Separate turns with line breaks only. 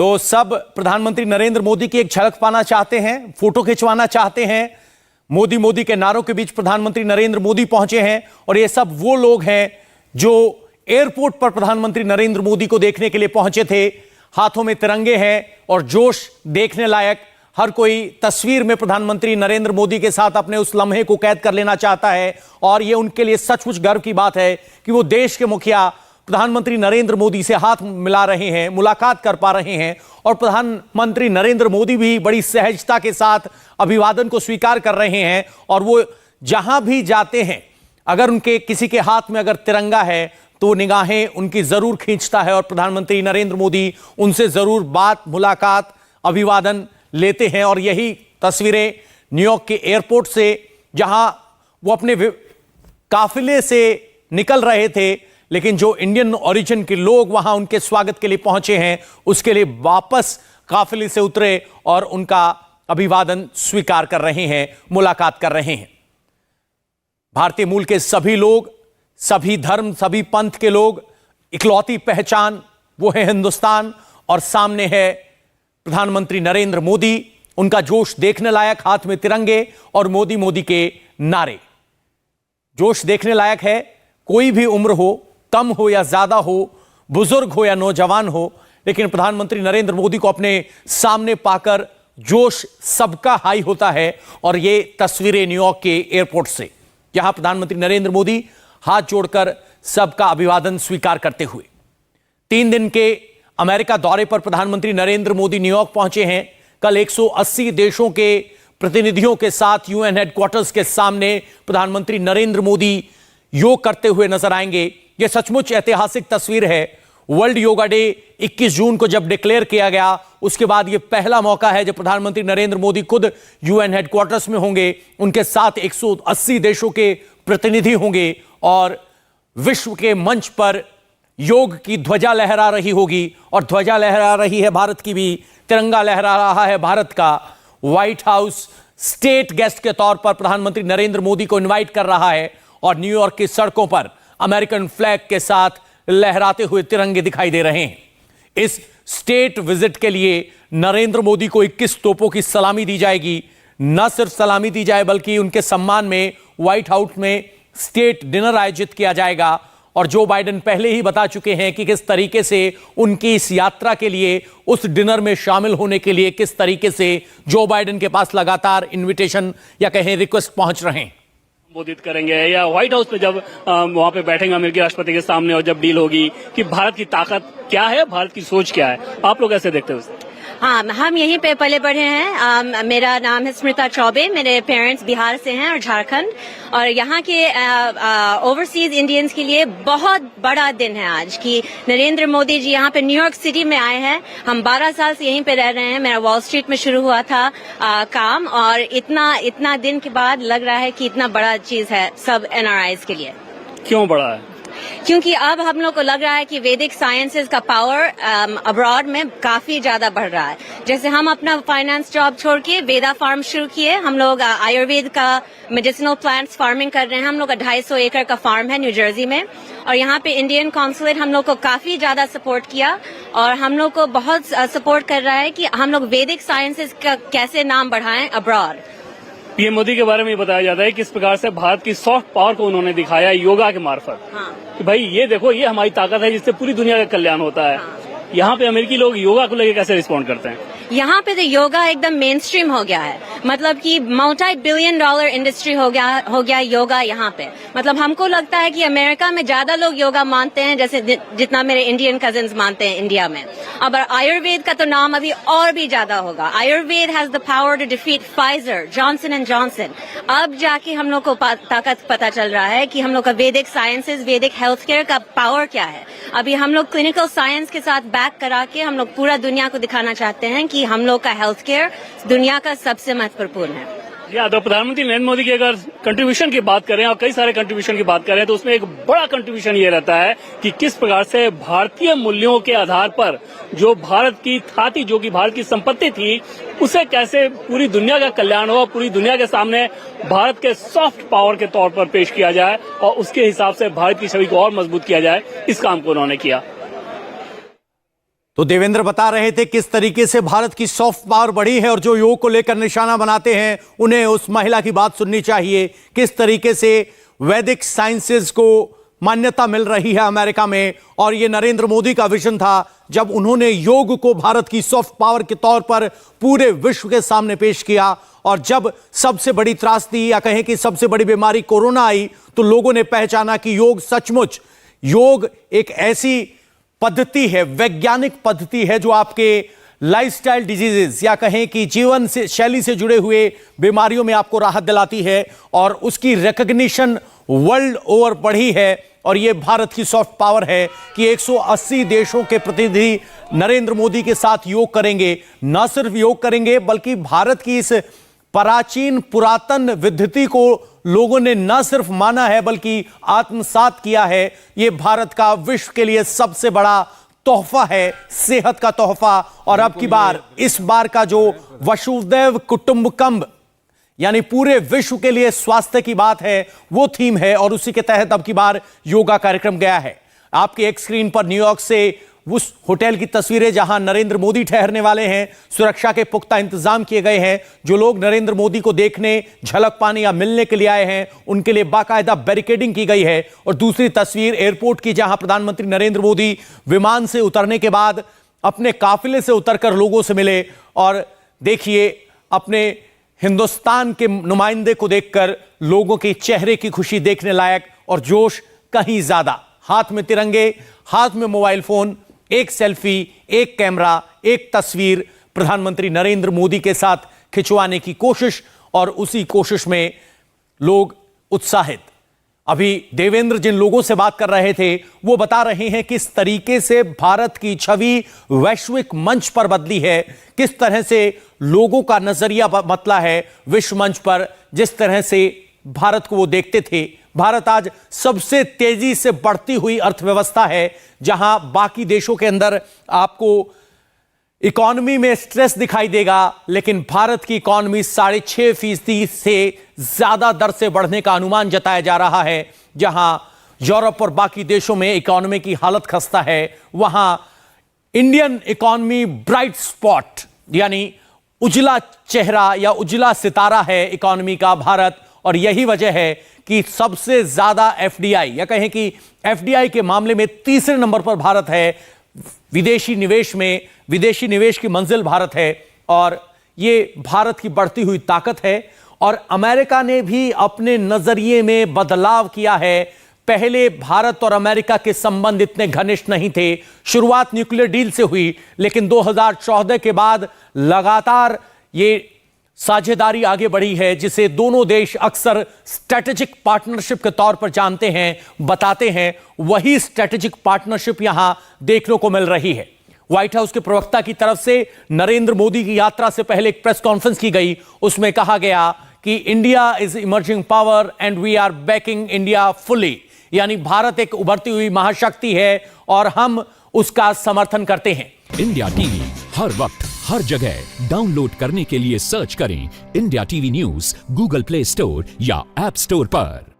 तो सब प्रधानमंत्री नरेंद्र मोदी की एक झलक पाना चाहते हैं, फोटो खिंचवाना चाहते हैं। मोदी मोदी के नारों के बीच प्रधानमंत्री नरेंद्र मोदी पहुंचे हैं और ये सब वो लोग हैं जो एयरपोर्ट पर प्रधानमंत्री नरेंद्र मोदी को देखने के लिए पहुंचे थे। हाथों में तिरंगे हैं और जोश देखने लायक। हर कोई तस्वीर में प्रधानमंत्री नरेंद्र मोदी के साथ अपने उस लम्हे को कैद कर लेना चाहता है और यह उनके लिए सचमुच गर्व की बात है कि वो देश के मुखिया प्रधानमंत्री नरेंद्र मोदी से हाथ मिला रहे हैं, मुलाकात कर पा रहे हैं और प्रधानमंत्री नरेंद्र मोदी भी बड़ी सहजता के साथ अभिवादन को स्वीकार कर रहे हैं। और वो जहां भी जाते हैं, अगर उनके किसी के हाथ में अगर तिरंगा है तो निगाहें उनकी जरूर खींचता है और प्रधानमंत्री नरेंद्र मोदी उनसे जरूर बात, मुलाकात, अभिवादन लेते हैं। और यही तस्वीरें न्यूयॉर्क के एयरपोर्ट से, जहां वो अपने काफिले से निकल रहे थे, लेकिन जो इंडियन ओरिजिन के लोग वहां उनके स्वागत के लिए पहुंचे हैं, उसके लिए वापस काफिले से उतरे और उनका अभिवादन स्वीकार कर रहे हैं, मुलाकात कर रहे हैं। भारतीय मूल के सभी लोग, सभी धर्म, सभी पंथ के लोग, इकलौती पहचान वो है हिंदुस्तान। और सामने है प्रधानमंत्री नरेंद्र मोदी, उनका जोश देखने लायक, हाथ में तिरंगे और मोदी मोदी के नारे। जोश देखने लायक है। कोई भी उम्र हो, कम हो या ज्यादा हो, बुजुर्ग हो या नौजवान हो, लेकिन प्रधानमंत्री नरेंद्र मोदी को अपने सामने पाकर जोश सबका हाई होता है। और ये तस्वीरें न्यूयॉर्क के एयरपोर्ट से, यहां प्रधानमंत्री नरेंद्र मोदी हाथ जोड़कर सबका अभिवादन स्वीकार करते हुए 3 दिन के अमेरिका दौरे पर प्रधानमंत्री नरेंद्र मोदी न्यूयॉर्क पहुंचे हैं। कल 180 देशों के प्रतिनिधियों के साथ यूएन हेडक्वार्टर्स के सामने प्रधानमंत्री नरेंद्र मोदी योग करते हुए नजर आएंगे। यह सचमुच ऐतिहासिक तस्वीर है। वर्ल्ड योगा डे 21 जून को जब डिक्लेयर किया गया, उसके बाद यह पहला मौका है जब प्रधानमंत्री नरेंद्र मोदी खुद यूएन हेडक्वार्टर्स में होंगे। उनके साथ 180 देशों के प्रतिनिधि होंगे और विश्व के मंच पर योग की ध्वजा लहरा रही होगी। और ध्वजा लहरा रही है भारत की भी, तिरंगा लहरा रहा है भारत का। व्हाइट हाउस स्टेट गेस्ट के तौर पर प्रधानमंत्री नरेंद्र मोदी को इनवाइट कर रहा है और न्यूयॉर्क की सड़कों पर अमेरिकन फ्लैग के साथ लहराते हुए तिरंगे दिखाई दे रहे हैं। इस स्टेट विजिट के लिए नरेंद्र मोदी को 21 तोपों की सलामी दी जाएगी। न सिर्फ सलामी दी जाए बल्कि उनके सम्मान में व्हाइट हाउस में स्टेट डिनर आयोजित किया जाएगा। और जो बाइडेन पहले ही बता चुके हैं कि किस तरीके से उनकी इस यात्रा के लिए, उस डिनर में शामिल होने के लिए किस तरीके से जो बाइडेन के पास लगातार इनविटेशन या कहें रिक्वेस्ट पहुंच रहे हैं।
संबोधित करेंगे या व्हाइट हाउस पे जब वहां पे बैठेंगे अमेरिकी राष्ट्रपति के सामने और जब डील होगी कि भारत की ताकत क्या है, भारत की सोच क्या है, आप लोग ऐसे देखते हो?
हाँ, हम यहीं पे पले बढ़े हैं। मेरा नाम है स्मृता चौबे। मेरे पेरेंट्स बिहार से हैं और झारखंड। और यहाँ के ओवरसीज इंडियंस के लिए बहुत बड़ा दिन है आज कि नरेंद्र मोदी जी यहाँ पे न्यूयॉर्क सिटी में आए हैं। हम 12 साल से यहीं पे रह रहे हैं। मेरा वॉल स्ट्रीट में शुरू हुआ था काम, और इतना दिन के बाद लग रहा है कि इतना बड़ा चीज है सब एनआरआईज के लिए।
क्यों बड़ा है?
क्योंकि अब हम लोग को लग रहा है कि वैदिक साइंसेज का पावर अब्रॉड में काफी ज्यादा बढ़ रहा है। जैसे हम अपना फाइनेंस जॉब छोड़ के वेदा फार्म शुरू किए। हम लोग आयुर्वेद का मेडिसिनल प्लांट्स फार्मिंग कर रहे हैं। हम लोग का 250 एकड़ का फार्म है न्यू जर्सी में। और यहाँ पे इंडियन कॉन्सुलेट हम लोग को काफी ज्यादा सपोर्ट किया और हम लोग को बहुत सपोर्ट कर रहा है कि हम लोग वैदिक साइंसेज का कैसे नाम बढ़ाएं अब्रॉड।
पीएम मोदी के बारे में बताया जाता है किस प्रकार से भारत की सॉफ्ट पावर को उन्होंने दिखाया योगा के मार्फत।
हाँ।
कि भाई ये देखो, ये हमारी ताकत है जिससे पूरी दुनिया का कल्याण होता है।
हाँ।
यहाँ पे अमेरिकी लोग योगा को लेकर कैसे रिस्पॉन्ड करते हैं?
यहाँ पे तो योगा एकदम मेन स्ट्रीम हो गया है। मतलब कि $multi-billion इंडस्ट्री हो गया योगा यहाँ पे। मतलब हमको लगता है कि अमेरिका में ज्यादा लोग योगा मानते हैं जैसे जितना मेरे इंडियन कजिन्स मानते हैं इंडिया में। अब आयुर्वेद का तो नाम अभी और भी ज्यादा होगा। Ayurveda has the power to defeat Pfizer, Johnson and Johnson. अब जाके हम लोग को ताकत पता चल रहा है कि हम लोग का वैदिक साइंसेज, वैदिक हेल्थ केयर का पावर क्या है। अभी हम लोग क्लिनिकल साइंस के साथ बैक करा के हम लोग पूरा दुनिया को दिखाना चाहते हैं कि हम लोग का हेल्थ केयर दुनिया का सबसे महत्वपूर्ण है।
तो प्रधानमंत्री नरेंद्र मोदी की अगर कंट्रीब्यूशन की बात करें और कई सारे कंट्रीब्यूशन की बात करें तो उसमें एक बड़ा कंट्रीब्यूशन ये रहता है कि किस प्रकार से भारतीय मूल्यों के आधार पर जो भारत की थाती, जो कि भारत की संपत्ति थी, उसे कैसे पूरी दुनिया का कल्याण हो, पूरी दुनिया के सामने भारत के सॉफ्ट पावर के तौर पर पेश किया जाए और उसके हिसाब से भारत की छवि को और मजबूत किया जाए। इस काम को उन्होंने किया।
तो देवेंद्र बता रहे थे किस तरीके से भारत की सॉफ्ट पावर बढ़ी है और जो योग को लेकर निशाना बनाते हैं उन्हें उस महिला की बात सुननी चाहिए। किस तरीके से वैदिक साइंसेस को मान्यता मिल रही है अमेरिका में, और यह नरेंद्र मोदी का विजन था जब उन्होंने योग को भारत की सॉफ्ट पावर के तौर पर पूरे विश्व के सामने पेश किया। और जब सबसे बड़ी त्रासदी या कहें कि सबसे बड़ी बीमारी कोरोना आई तो लोगों ने पहचाना कि योग सचमुच, योग एक ऐसी पद्धति है, वैज्ञानिक पद्धति है जो आपके लाइफस्टाइल डिजीजेस या कहें कि जीवन से शैली से जुड़े हुए बीमारियों में आपको राहत दिलाती है, और उसकी रिकॉग्निशन वर्ल्ड ओवर बढ़ी है। और यह भारत की सॉफ्ट पावर है कि 180 देशों के प्रतिनिधि नरेंद्र मोदी के साथ योग करेंगे। न सिर्फ योग करेंगे बल्कि भारत की इस प्राचीन पुरातन विद्धि को लोगों ने न सिर्फ माना है बल्कि आत्मसात किया है। यह भारत का विश्व के लिए सबसे बड़ा तोहफा है, सेहत का तोहफा। और अब की बार, इस बार का जो वसुधैव कुटुंबकम यानी पूरे विश्व के लिए स्वास्थ्य की बात है, वो थीम है, और उसी के तहत अब की बार योगा कार्यक्रम गया है। आपके एक स्क्रीन पर न्यूयॉर्क से उस होटल की तस्वीरें जहां नरेंद्र मोदी ठहरने वाले हैं। सुरक्षा के पुख्ता इंतजाम किए गए हैं। जो लोग नरेंद्र मोदी को देखने, झलक पाने या मिलने के लिए आए हैं उनके लिए बाकायदा बैरिकेडिंग की गई है। और दूसरी तस्वीर एयरपोर्ट की, जहां प्रधानमंत्री नरेंद्र मोदी विमान से उतरने के बाद अपने काफिले से उतरकर लोगों से मिले। और देखिए, अपने हिंदुस्तान के नुमाइंदे को देखकर लोगों के चेहरे की खुशी देखने लायक, और जोश कहीं ज्यादा। हाथ में तिरंगे, हाथ में मोबाइल फोन, एक सेल्फी, एक कैमरा, एक तस्वीर प्रधानमंत्री नरेंद्र मोदी के साथ खिंचवाने की कोशिश, और उसी कोशिश में लोग उत्साहित। अभी देवेंद्र जिन लोगों से बात कर रहे थे वो बता रहे हैं किस तरीके से भारत की छवि वैश्विक मंच पर बदली है, किस तरह से लोगों का नजरिया बदला है विश्व मंच पर, जिस तरह से भारत को वो देखते थे। भारत आज सबसे तेजी से बढ़ती हुई अर्थव्यवस्था है, जहां बाकी देशों के अंदर आपको इकोनॉमी में स्ट्रेस दिखाई देगा, लेकिन भारत की इकोनॉमी 6.5% से ज्यादा दर से बढ़ने का अनुमान जताया जा रहा है। जहां यूरोप और बाकी देशों में इकोनॉमी की हालत खस्ता है, वहां इंडियन इकोनॉमी ब्राइट स्पॉट यानी उजला चेहरा या उजला सितारा है इकोनॉमी का भारत। और यही वजह है कि सबसे ज्यादा एफडीआई या कहें कि एफडीआई के मामले में तीसरे नंबर पर भारत है। विदेशी निवेश में, विदेशी निवेश की मंजिल भारत है, और यह भारत की बढ़ती हुई ताकत है। और अमेरिका ने भी अपने नजरिए में बदलाव किया है। पहले भारत और अमेरिका के संबंध इतने घनिष्ठ नहीं थे। शुरुआत न्यूक्लियर डील से हुई, लेकिन 2014 के बाद लगातार ये साझेदारी आगे बढ़ी है, जिसे दोनों देश अक्सर स्ट्रेटेजिक पार्टनरशिप के तौर पर जानते हैं, बताते हैं। वही स्ट्रेटेजिक पार्टनरशिप यहां देखने को मिल रही है। व्हाइट हाउस के प्रवक्ता की तरफ से नरेंद्र मोदी की यात्रा से पहले एक प्रेस कॉन्फ्रेंस की गई। उसमें कहा गया कि India is emerging power and we are backing India fully, यानी भारत एक उभरती हुई महाशक्ति है और हम उसका समर्थन करते हैं।
इंडिया टीवी हर वक्त हर जगह डाउनलोड करने के लिए सर्च करें India TV news Google play store या ऐप स्टोर पर।